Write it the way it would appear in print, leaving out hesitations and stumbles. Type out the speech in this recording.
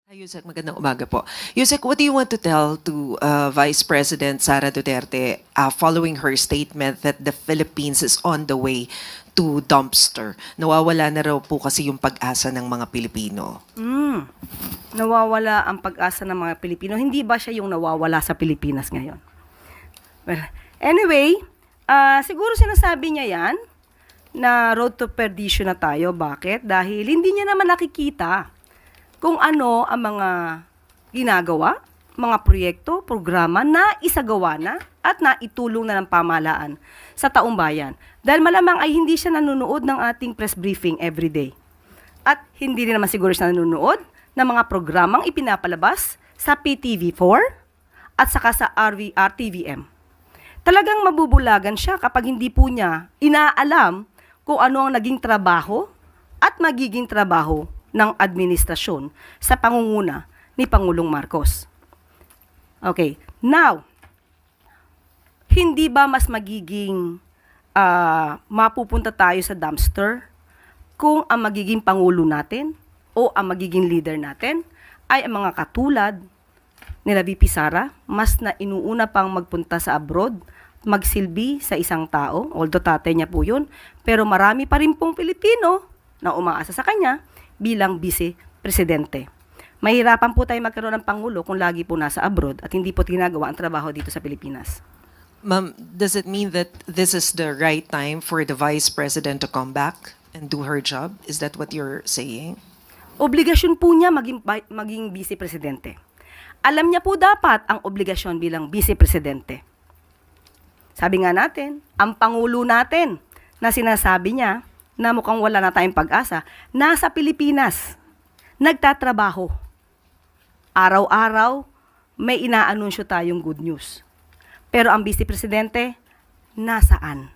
Yusek, magandang umaga po. Yusek, what do you want to tell to Vice President Sara Duterte following her statement that the Philippines is on the way to dumpster? Nawawala na raw po kasi yung pag-asa ng mga Pilipino. Nawawala ang pag-asa ng mga Pilipino. Hindi ba siya yung nawawala sa Pilipinas ngayon? Well, anyway, siguro sinasabi niya yan na road to perdition na tayo. Bakit? Dahil hindi niya naman nakikita kung ano ang mga ginagawa, mga proyekto, programa na isagawa na at naitulong na ng pamahalaan sa taong bayan. Dahil malamang ay hindi siya nanonood ng ating press briefing everyday. At hindi rin naman siguro siya nanonood ng mga programang ipinapalabas sa PTV4 at saka sa RTVM. Talagang mabubulagan siya kapag hindi po niya inaalam kung ano ang naging trabaho at magiging trabaho ng administrasyon sa pangunguna ni Pangulong Marcos. Okay, now, hindi ba mas magiging mapupunta tayo sa dumpster kung ang magiging Pangulo natin o ang magiging leader natin ay ang mga katulad nila VP Sara, mas na inuuna pang magpunta sa abroad, magsilbi sa isang tao, although tatay niya po yun, pero marami pa rin pong Pilipino na umaasa sa kanya bilang vice-presidente. Mahirapan po tayo magkaroon ng Pangulo kung lagi po nasa abroad at hindi po ginagawa ang trabaho dito sa Pilipinas. Ma'am, does it mean that this is the right time for the Vice President to come back and do her job? Is that what you're saying? Obligasyon po niya maging vice-presidente. Alam niya po dapat ang obligasyon bilang vice-presidente. Sabi nga natin, ang Pangulo natin na sinasabi niya na mukhang wala na tayong pag-asa, nasa Pilipinas, nagtatrabaho. Araw-araw, may inaanunsyo tayong good news. Pero ang vice-presidente, nasaan?